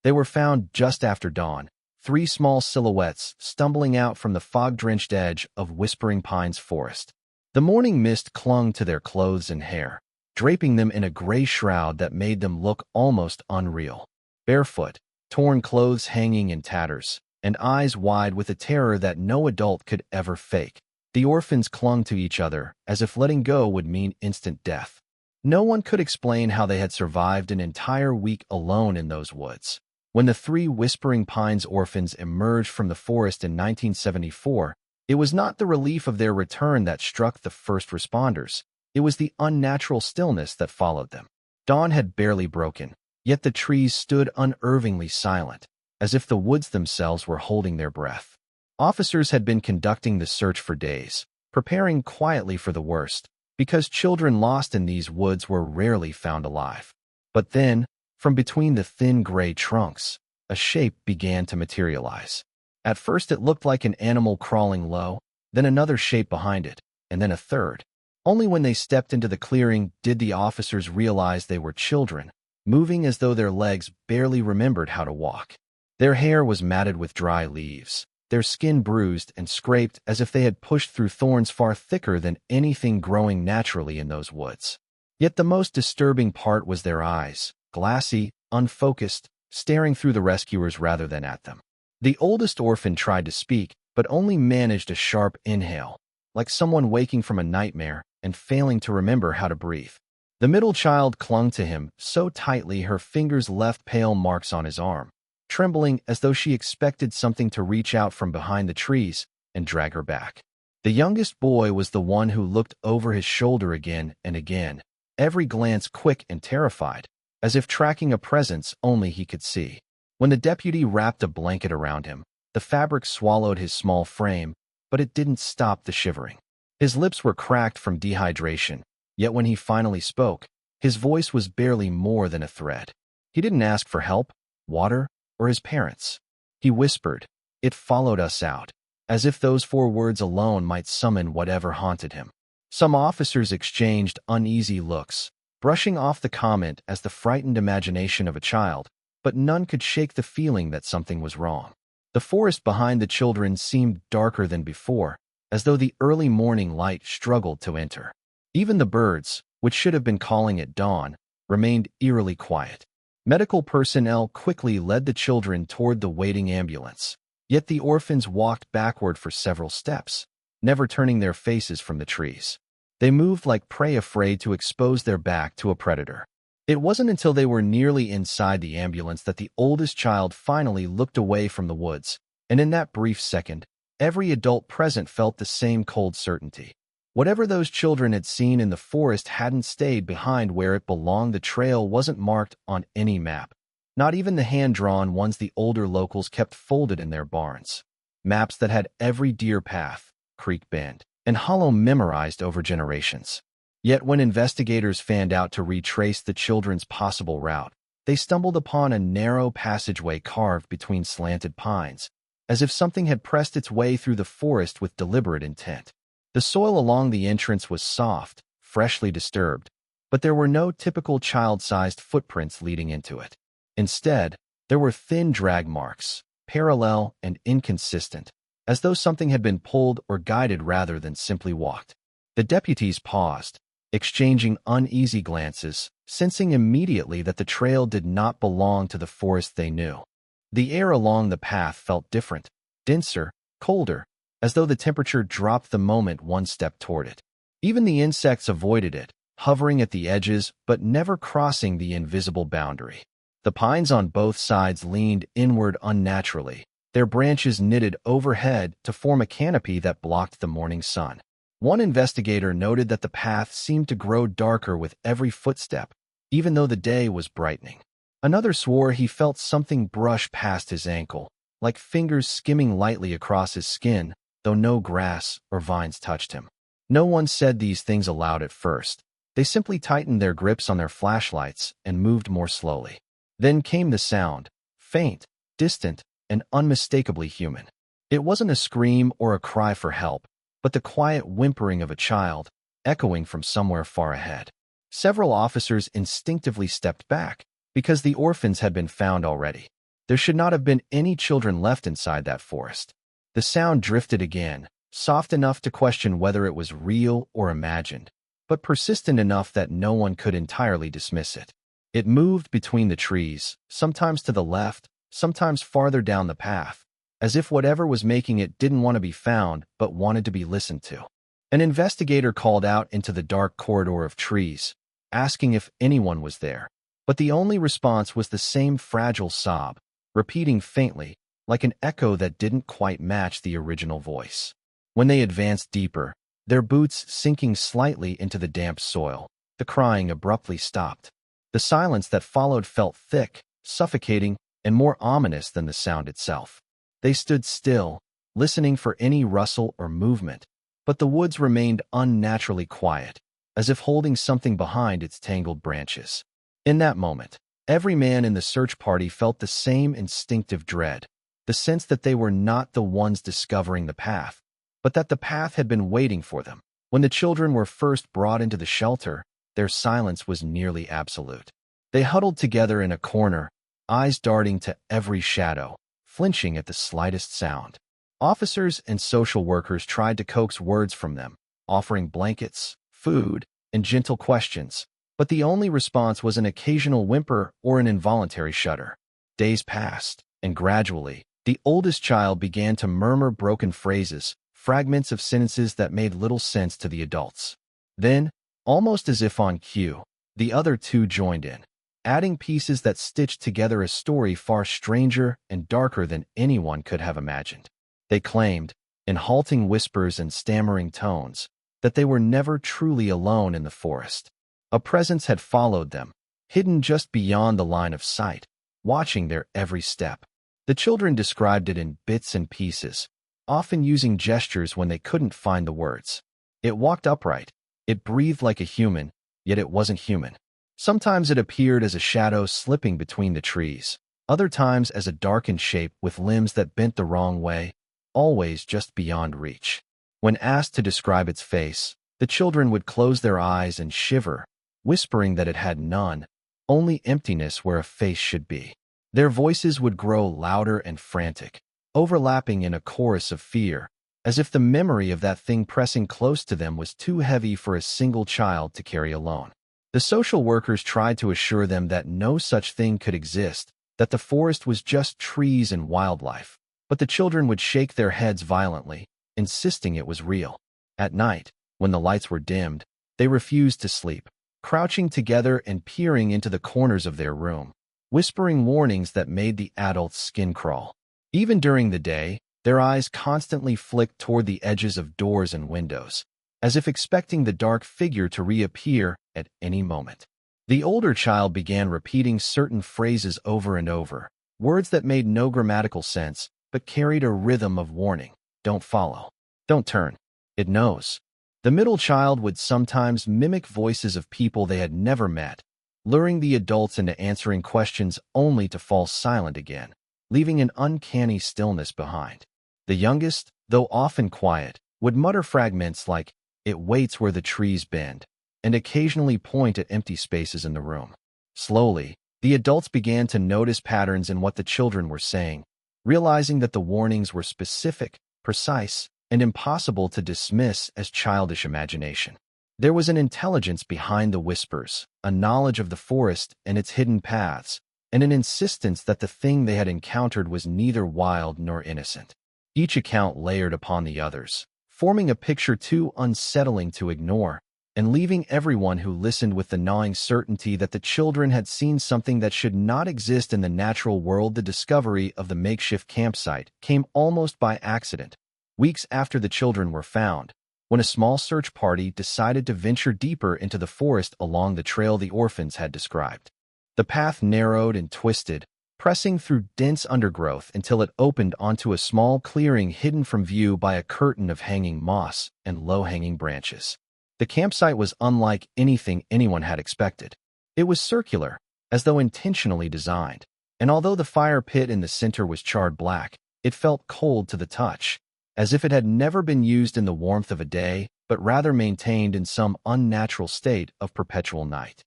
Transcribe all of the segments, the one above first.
They were found just after dawn, three small silhouettes stumbling out from the fog-drenched edge of Whispering Pines Forest. The morning mist clung to their clothes and hair, draping them in a gray shroud that made them look almost unreal. Barefoot, torn clothes hanging in tatters, and eyes wide with a terror that no adult could ever fake, the orphans clung to each other as if letting go would mean instant death. No one could explain how they had survived an entire week alone in those woods. When the three Whispering Pines orphans emerged from the forest in 1974, it was not the relief of their return that struck the first responders. It was the unnatural stillness that followed them. Dawn had barely broken, yet the trees stood unnervingly silent, as if the woods themselves were holding their breath. Officers had been conducting the search for days, preparing quietly for the worst, because children lost in these woods were rarely found alive. But then, from between the thin gray trunks, a shape began to materialize. At first it looked like an animal crawling low, then another shape behind it, and then a third. Only when they stepped into the clearing did the officers realize they were children, moving as though their legs barely remembered how to walk. Their hair was matted with dry leaves, their skin bruised and scraped as if they had pushed through thorns far thicker than anything growing naturally in those woods. Yet the most disturbing part was their eyes, glassy, unfocused, staring through the rescuers rather than at them. The oldest orphan tried to speak, but only managed a sharp inhale, like someone waking from a nightmare and failing to remember how to breathe. The middle child clung to him so tightly her fingers left pale marks on his arm, trembling as though she expected something to reach out from behind the trees and drag her back. The youngest boy was the one who looked over his shoulder again and again, every glance quick and terrified, as if tracking a presence only he could see. When the deputy wrapped a blanket around him, the fabric swallowed his small frame, but it didn't stop the shivering. His lips were cracked from dehydration, yet when he finally spoke, his voice was barely more than a thread. He didn't ask for help, water, or his parents. He whispered, "It followed us out," as if those 4 words alone might summon whatever haunted him. Some officers exchanged uneasy looks, brushing off the comment as the frightened imagination of a child, but none could shake the feeling that something was wrong. The forest behind the children seemed darker than before, as though the early morning light struggled to enter. Even the birds, which should have been calling at dawn, remained eerily quiet. Medical personnel quickly led the children toward the waiting ambulance, yet the orphans walked backward for several steps, never turning their faces from the trees. They moved like prey afraid to expose their back to a predator. It wasn't until they were nearly inside the ambulance that the oldest child finally looked away from the woods, and in that brief second, every adult present felt the same cold certainty. Whatever those children had seen in the forest hadn't stayed behind where it belonged. The trail wasn't marked on any map, not even the hand-drawn ones the older locals kept folded in their barns. Maps that had every deer path, creek bend, and hollow memorized over generations. Yet when investigators fanned out to retrace the children's possible route, they stumbled upon a narrow passageway carved between slanted pines, as if something had pressed its way through the forest with deliberate intent. The soil along the entrance was soft, freshly disturbed, but there were no typical child-sized footprints leading into it. Instead, there were thin drag marks, parallel and inconsistent, as though something had been pulled or guided rather than simply walked. The deputies paused, exchanging uneasy glances, sensing immediately that the trail did not belong to the forest they knew. The air along the path felt different, denser, colder, as though the temperature dropped the moment one stepped toward it. Even the insects avoided it, hovering at the edges but never crossing the invisible boundary. The pines on both sides leaned inward unnaturally, their branches knitted overhead to form a canopy that blocked the morning sun. One investigator noted that the path seemed to grow darker with every footstep, even though the day was brightening. Another swore he felt something brush past his ankle, like fingers skimming lightly across his skin, though no grass or vines touched him. No one said these things aloud at first. They simply tightened their grips on their flashlights and moved more slowly. Then came the sound, faint, distant, and unmistakably human. It wasn't a scream or a cry for help, but the quiet whimpering of a child, echoing from somewhere far ahead. Several officers instinctively stepped back, because the orphans had been found already. There should not have been any children left inside that forest. The sound drifted again, soft enough to question whether it was real or imagined, but persistent enough that no one could entirely dismiss it. It moved between the trees, sometimes to the left, sometimes farther down the path, as if whatever was making it didn't want to be found but wanted to be listened to. An investigator called out into the dark corridor of trees, asking if anyone was there, but the only response was the same fragile sob, repeating faintly, like an echo that didn't quite match the original voice. When they advanced deeper, their boots sinking slightly into the damp soil, the crying abruptly stopped. The silence that followed felt thick, suffocating, and more ominous than the sound itself. They stood still, listening for any rustle or movement, but the woods remained unnaturally quiet, as if holding something behind its tangled branches. In that moment, every man in the search party felt the same instinctive dread, the sense that they were not the ones discovering the path, but that the path had been waiting for them. When the children were first brought into the shelter, their silence was nearly absolute. They huddled together in a corner, eyes darting to every shadow, flinching at the slightest sound. Officers and social workers tried to coax words from them, offering blankets, food, and gentle questions, but the only response was an occasional whimper or an involuntary shudder. Days passed, and gradually, the oldest child began to murmur broken phrases, fragments of sentences that made little sense to the adults. Then, almost as if on cue, the other two joined in, adding pieces that stitched together a story far stranger and darker than anyone could have imagined. They claimed, in halting whispers and stammering tones, that they were never truly alone in the forest. A presence had followed them, hidden just beyond the line of sight, watching their every step. The children described it in bits and pieces, often using gestures when they couldn't find the words. It walked upright. It breathed like a human, yet it wasn't human. Sometimes it appeared as a shadow slipping between the trees, other times as a darkened shape with limbs that bent the wrong way, always just beyond reach. When asked to describe its face, the children would close their eyes and shiver, whispering that it had none, only emptiness where a face should be. Their voices would grow louder and frantic, overlapping in a chorus of fear, as if the memory of that thing pressing close to them was too heavy for a single child to carry alone. The social workers tried to assure them that no such thing could exist, that the forest was just trees and wildlife, but the children would shake their heads violently, insisting it was real. At night, when the lights were dimmed, they refused to sleep, crouching together and peering into the corners of their room, whispering warnings that made the adults' skin crawl. Even during the day, their eyes constantly flicked toward the edges of doors and windows, as if expecting the dark figure to reappear at any moment. The older child began repeating certain phrases over and over, words that made no grammatical sense, but carried a rhythm of warning. Don't follow. Don't turn. It knows. The middle child would sometimes mimic voices of people they had never met, luring the adults into answering questions only to fall silent again, leaving an uncanny stillness behind. The youngest, though often quiet, would mutter fragments like, "It waits where the trees bend," and occasionally point at empty spaces in the room. Slowly, the adults began to notice patterns in what the children were saying, realizing that the warnings were specific, precise, and impossible to dismiss as childish imagination. There was an intelligence behind the whispers, a knowledge of the forest and its hidden paths, and an insistence that the thing they had encountered was neither wild nor innocent. Each account layered upon the others, forming a picture too unsettling to ignore, and leaving everyone who listened with the gnawing certainty that the children had seen something that should not exist in the natural world. The discovery of the makeshift campsite came almost by accident, weeks after the children were found, when a small search party decided to venture deeper into the forest along the trail the orphans had described. The path narrowed and twisted, pressing through dense undergrowth until it opened onto a small clearing hidden from view by a curtain of hanging moss and low-hanging branches. The campsite was unlike anything anyone had expected. It was circular, as though intentionally designed, and although the fire pit in the center was charred black, it felt cold to the touch, as if it had never been used in the warmth of a day, but rather maintained in some unnatural state of perpetual night.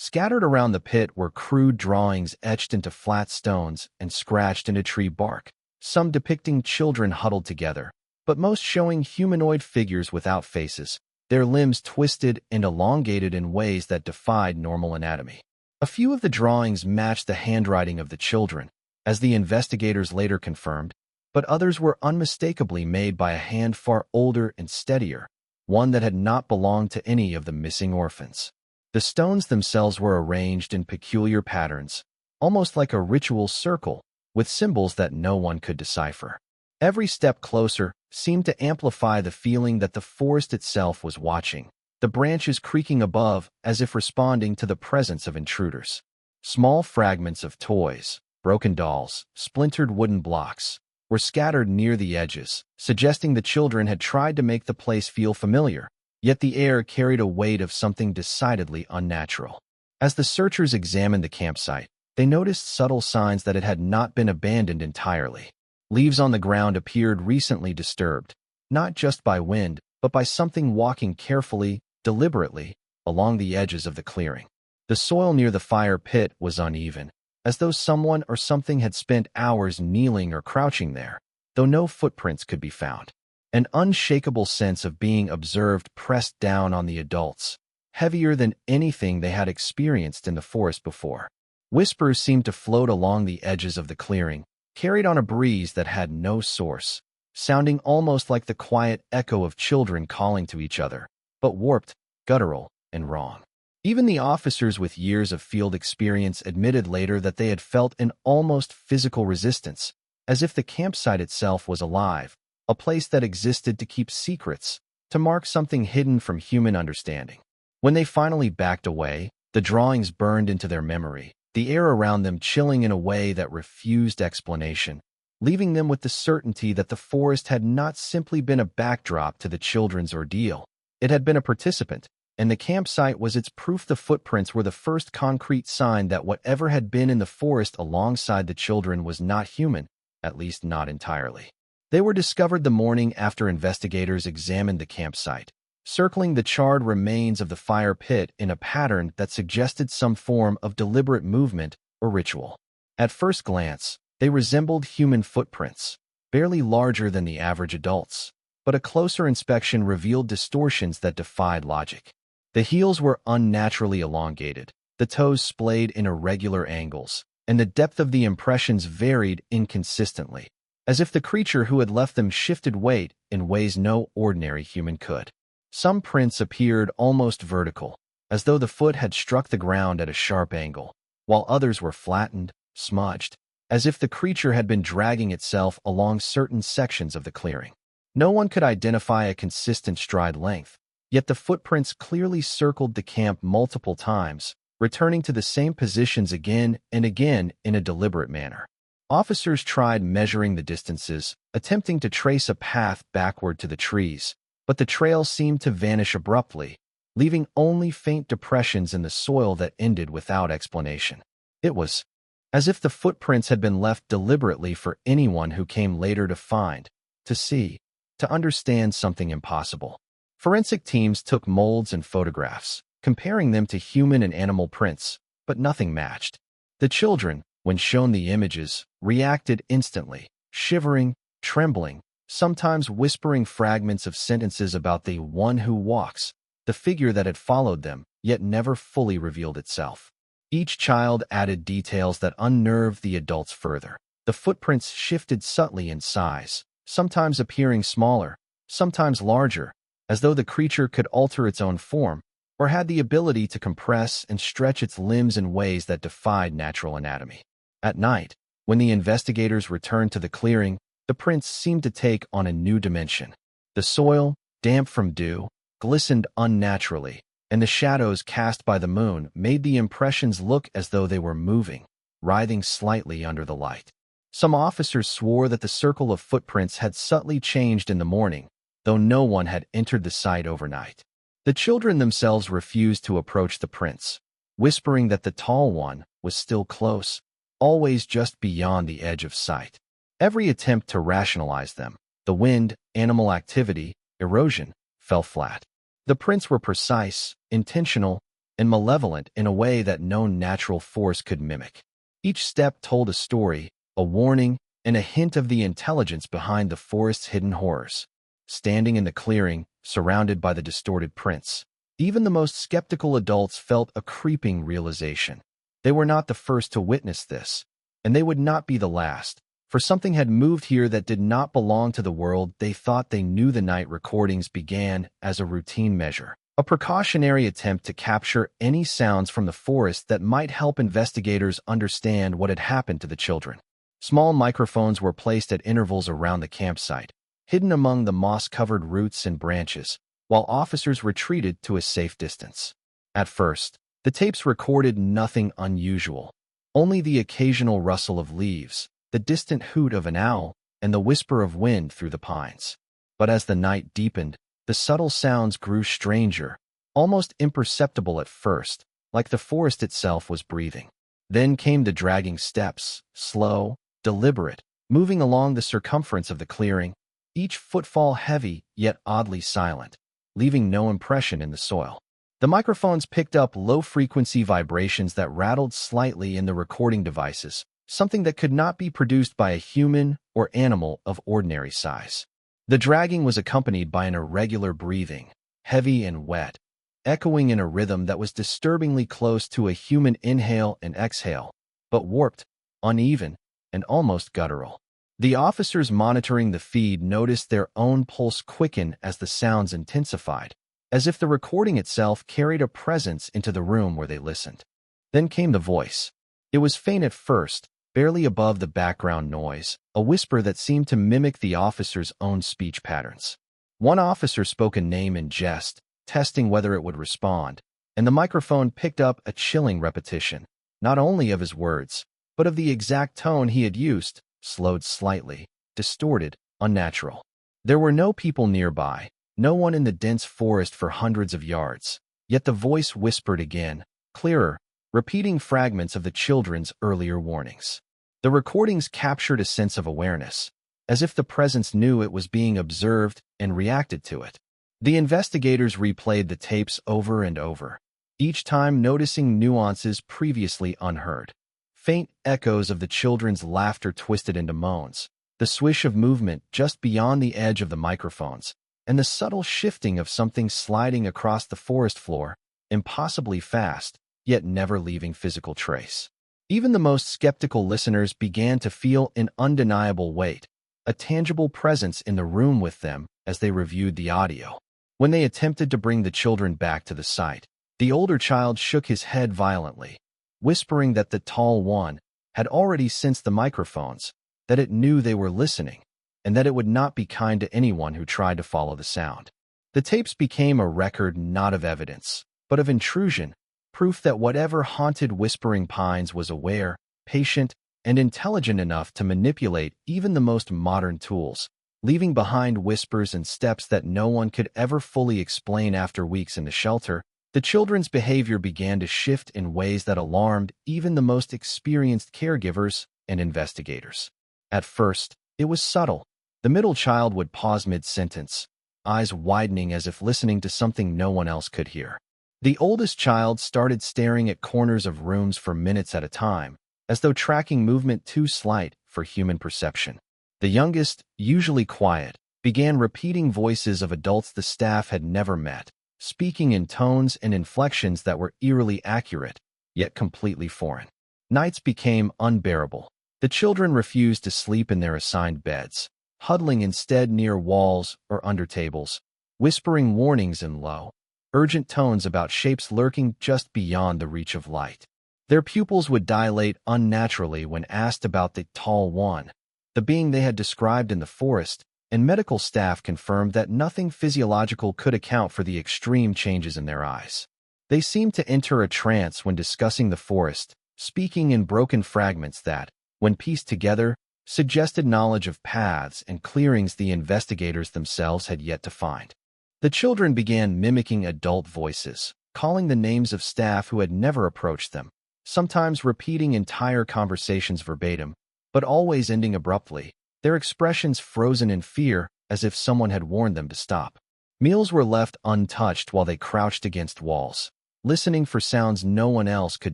Scattered around the pit were crude drawings etched into flat stones and scratched into tree bark, some depicting children huddled together, but most showing humanoid figures without faces, their limbs twisted and elongated in ways that defied normal anatomy. A few of the drawings matched the handwriting of the children, as the investigators later confirmed, but others were unmistakably made by a hand far older and steadier, one that had not belonged to any of the missing orphans. The stones themselves were arranged in peculiar patterns, almost like a ritual circle, with symbols that no one could decipher. Every step closer seemed to amplify the feeling that the forest itself was watching, the branches creaking above as if responding to the presence of intruders. Small fragments of toys, broken dolls, splintered wooden blocks, were scattered near the edges, suggesting the children had tried to make the place feel familiar, yet the air carried a weight of something decidedly unnatural. As the searchers examined the campsite, they noticed subtle signs that it had not been abandoned entirely. Leaves on the ground appeared recently disturbed, not just by wind, but by something walking carefully, deliberately, along the edges of the clearing. The soil near the fire pit was uneven, as though someone or something had spent hours kneeling or crouching there, though no footprints could be found. An unshakable sense of being observed pressed down on the adults, heavier than anything they had experienced in the forest before. Whispers seemed to float along the edges of the clearing, carried on a breeze that had no source, sounding almost like the quiet echo of children calling to each other, but warped, guttural, and wrong. Even the officers with years of field experience admitted later that they had felt an almost physical resistance, as if the campsite itself was alive, a place that existed to keep secrets, to mark something hidden from human understanding. When they finally backed away, the drawings burned into their memory, the air around them chilling in a way that refused explanation, leaving them with the certainty that the forest had not simply been a backdrop to the children's ordeal. It had been a participant, and the campsite was its proof. The footprints were the first concrete sign that whatever had been in the forest alongside the children was not human, at least not entirely. They were discovered the morning after investigators examined the campsite, circling the charred remains of the fire pit in a pattern that suggested some form of deliberate movement or ritual. At first glance, they resembled human footprints, barely larger than the average adults, but a closer inspection revealed distortions that defied logic. The heels were unnaturally elongated, the toes splayed in irregular angles, and the depth of the impressions varied inconsistently, as if the creature who had left them shifted weight in ways no ordinary human could. Some prints appeared almost vertical, as though the foot had struck the ground at a sharp angle, while others were flattened, smudged, as if the creature had been dragging itself along certain sections of the clearing. No one could identify a consistent stride length, yet the footprints clearly circled the camp multiple times, returning to the same positions again and again in a deliberate manner. Officers tried measuring the distances, attempting to trace a path backward to the trees, but the trail seemed to vanish abruptly, leaving only faint depressions in the soil that ended without explanation. It was as if the footprints had been left deliberately for anyone who came later to find, to see, to understand something impossible. Forensic teams took molds and photographs, comparing them to human and animal prints, but nothing matched. The children, when shown the images, reacted instantly, shivering, trembling, sometimes whispering fragments of sentences about the one who walks, the figure that had followed them, yet never fully revealed itself. Each child added details that unnerved the adults further. The footprints shifted subtly in size, sometimes appearing smaller, sometimes larger, as though the creature could alter its own form, or had the ability to compress and stretch its limbs in ways that defied natural anatomy. At night, when the investigators returned to the clearing, the prints seemed to take on a new dimension. The soil, damp from dew, glistened unnaturally, and the shadows cast by the moon made the impressions look as though they were moving, writhing slightly under the light. Some officers swore that the circle of footprints had subtly changed in the morning, though no one had entered the site overnight. The children themselves refused to approach the prints, whispering that the tall one was still close, always just beyond the edge of sight. Every attempt to rationalize them, the wind, animal activity, erosion, fell flat. The prints were precise, intentional, and malevolent in a way that no natural force could mimic. Each step told a story, a warning, and a hint of the intelligence behind the forest's hidden horrors. Standing in the clearing, surrounded by the distorted prints, even the most skeptical adults felt a creeping realization. They were not the first to witness this, and they would not be the last, for something had moved here that did not belong to the world they thought they knew. The night recordings began as a routine measure, a precautionary attempt to capture any sounds from the forest that might help investigators understand what had happened to the children. Small microphones were placed at intervals around the campsite, hidden among the moss-covered roots and branches, while officers retreated to a safe distance. At first, the tapes recorded nothing unusual, only the occasional rustle of leaves, the distant hoot of an owl, and the whisper of wind through the pines. But as the night deepened, the subtle sounds grew stranger, almost imperceptible at first, like the forest itself was breathing. Then came the dragging steps, slow, deliberate, moving along the circumference of the clearing, each footfall heavy yet oddly silent, leaving no impression in the soil. The microphones picked up low-frequency vibrations that rattled slightly in the recording devices, something that could not be produced by a human or animal of ordinary size. The dragging was accompanied by an irregular breathing, heavy and wet, echoing in a rhythm that was disturbingly close to a human inhale and exhale, but warped, uneven, and almost guttural. The officers monitoring the feed noticed their own pulse quicken as the sounds intensified, as if the recording itself carried a presence into the room where they listened. Then came the voice. It was faint at first, barely above the background noise, a whisper that seemed to mimic the officer's own speech patterns. One officer spoke a name in jest, testing whether it would respond, and the microphone picked up a chilling repetition, not only of his words, but of the exact tone he had used, slowed slightly, distorted, unnatural. There were no people nearby, no one in the dense forest for hundreds of yards, yet the voice whispered again, clearer, repeating fragments of the children's earlier warnings. The recordings captured a sense of awareness, as if the presence knew it was being observed and reacted to it. The investigators replayed the tapes over and over, each time noticing nuances previously unheard. Faint echoes of the children's laughter twisted into moans, the swish of movement just beyond the edge of the microphones, and the subtle shifting of something sliding across the forest floor, impossibly fast, yet never leaving physical trace. Even the most skeptical listeners began to feel an undeniable weight, a tangible presence in the room with them as they reviewed the audio. When they attempted to bring the children back to the site, the older child shook his head violently, whispering that the tall one had already sensed the microphones, that it knew they were listening, and that it would not be kind to anyone who tried to follow the sound. The tapes became a record not of evidence, but of intrusion, proof that whatever haunted Whispering Pines was aware, patient, and intelligent enough to manipulate even the most modern tools, leaving behind whispers and steps that no one could ever fully explain. After weeks in the shelter, the children's behavior began to shift in ways that alarmed even the most experienced caregivers and investigators. At first, it was subtle. The middle child would pause mid-sentence, eyes widening as if listening to something no one else could hear. The oldest child started staring at corners of rooms for minutes at a time, as though tracking movement too slight for human perception. The youngest, usually quiet, began repeating voices of adults the staff had never met, speaking in tones and inflections that were eerily accurate, yet completely foreign. Nights became unbearable. The children refused to sleep in their assigned beds, huddling instead near walls or under tables, whispering warnings in low, urgent tones about shapes lurking just beyond the reach of light. Their pupils would dilate unnaturally when asked about the tall one, the being they had described in the forest, and medical staff confirmed that nothing physiological could account for the extreme changes in their eyes. They seemed to enter a trance when discussing the forest, speaking in broken fragments that, when pieced together, suggested knowledge of paths and clearings the investigators themselves had yet to find. The children began mimicking adult voices, calling the names of staff who had never approached them, sometimes repeating entire conversations verbatim, but always ending abruptly, their expressions frozen in fear as if someone had warned them to stop. Meals were left untouched while they crouched against walls, listening for sounds no one else could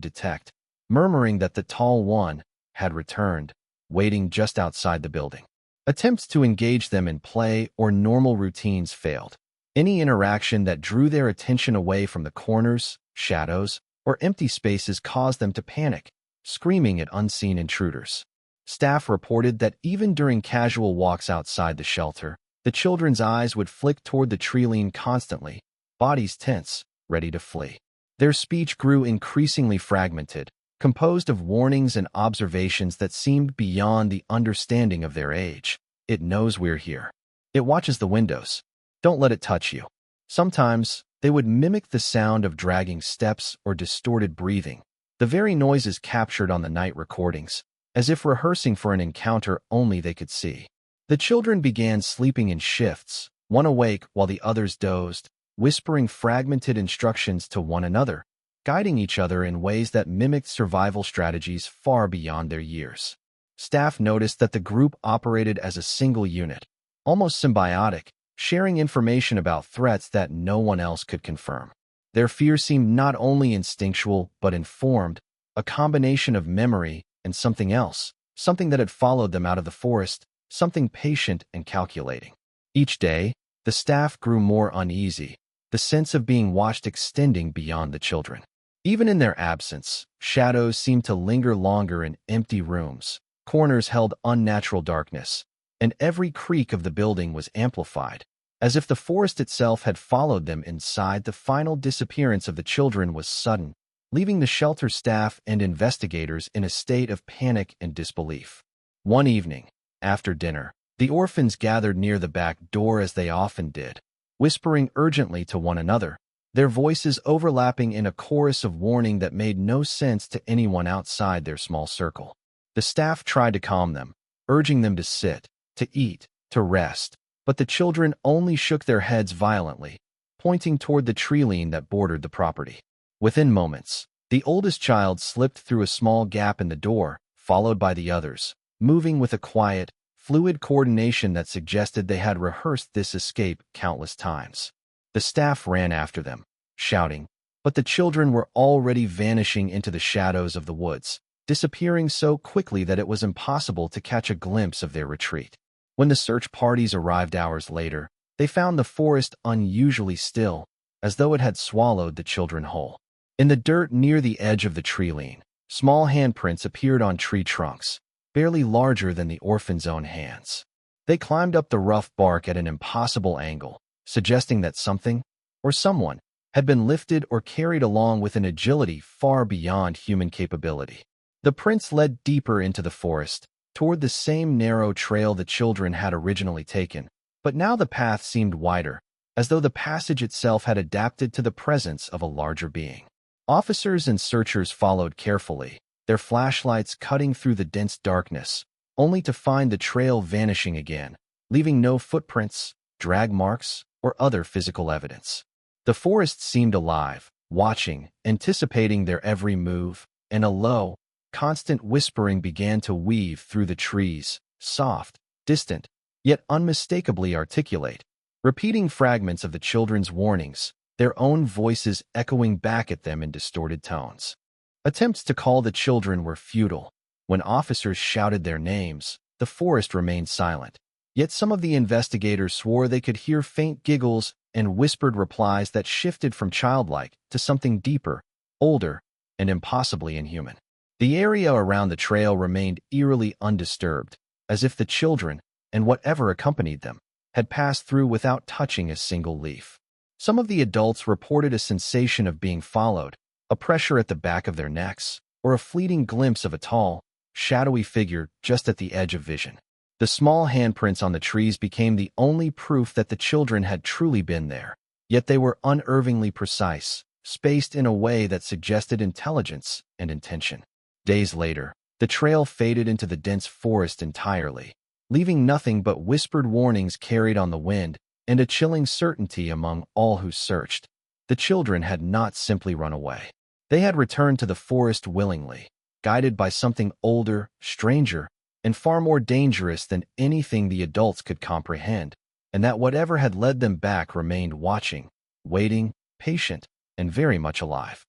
detect, murmuring that the tall one had returned, waiting just outside the building. Attempts to engage them in play or normal routines failed. Any interaction that drew their attention away from the corners, shadows, or empty spaces caused them to panic, screaming at unseen intruders. Staff reported that even during casual walks outside the shelter, the children's eyes would flick toward the tree constantly, bodies tense, ready to flee. Their speech grew increasingly fragmented, composed of warnings and observations that seemed beyond the understanding of their age. It knows we're here. It watches the windows. Don't let it touch you. Sometimes, they would mimic the sound of dragging steps or distorted breathing, the very noises captured on the night recordings, as if rehearsing for an encounter only they could see. The children began sleeping in shifts, one awake while the others dozed, whispering fragmented instructions to one another, guiding each other in ways that mimicked survival strategies far beyond their years. Staff noticed that the group operated as a single unit, almost symbiotic, sharing information about threats that no one else could confirm. Their fear seemed not only instinctual but informed, a combination of memory and something else, something that had followed them out of the forest, something patient and calculating. Each day, the staff grew more uneasy, the sense of being watched extending beyond the children. Even in their absence, shadows seemed to linger longer in empty rooms, corners held unnatural darkness, and every creak of the building was amplified, as if the forest itself had followed them inside. The final disappearance of the children was sudden, leaving the shelter staff and investigators in a state of panic and disbelief. One evening, after dinner, the orphans gathered near the back door as they often did, whispering urgently to one another, their voices overlapping in a chorus of warning that made no sense to anyone outside their small circle. The staff tried to calm them, urging them to sit, to eat, to rest, but the children only shook their heads violently, pointing toward the tree that bordered the property. Within moments, the oldest child slipped through a small gap in the door, followed by the others, moving with a quiet, fluid coordination that suggested they had rehearsed this escape countless times. The staff ran after them, shouting, but the children were already vanishing into the shadows of the woods, disappearing so quickly that it was impossible to catch a glimpse of their retreat. When the search parties arrived hours later, they found the forest unusually still, as though it had swallowed the children whole. In the dirt near the edge of the tree, small handprints appeared on tree trunks, barely larger than the orphans' own hands. They climbed up the rough bark at an impossible angle, suggesting that something, or someone, had been lifted or carried along with an agility far beyond human capability. The prints led deeper into the forest, toward the same narrow trail the children had originally taken, but now the path seemed wider, as though the passage itself had adapted to the presence of a larger being. Officers and searchers followed carefully, their flashlights cutting through the dense darkness, only to find the trail vanishing again, leaving no footprints, drag marks, or other physical evidence. The forest seemed alive, watching, anticipating their every move, and a low, constant whispering began to weave through the trees, soft, distant, yet unmistakably articulate, repeating fragments of the children's warnings, their own voices echoing back at them in distorted tones. Attempts to call the children were futile. When officers shouted their names, the forest remained silent. Yet some of the investigators swore they could hear faint giggles and whispered replies that shifted from childlike to something deeper, older, and impossibly inhuman. The area around the trail remained eerily undisturbed, as if the children, and whatever accompanied them, had passed through without touching a single leaf. Some of the adults reported a sensation of being followed, a pressure at the back of their necks, or a fleeting glimpse of a tall, shadowy figure just at the edge of vision. The small handprints on the trees became the only proof that the children had truly been there, yet they were unervingly precise, spaced in a way that suggested intelligence and intention. Days later, the trail faded into the dense forest entirely, leaving nothing but whispered warnings carried on the wind and a chilling certainty among all who searched. The children had not simply run away. They had returned to the forest willingly, guided by something older, stranger, and far more dangerous than anything the adults could comprehend, and that whatever had led them back remained watching, waiting, patient, and very much alive.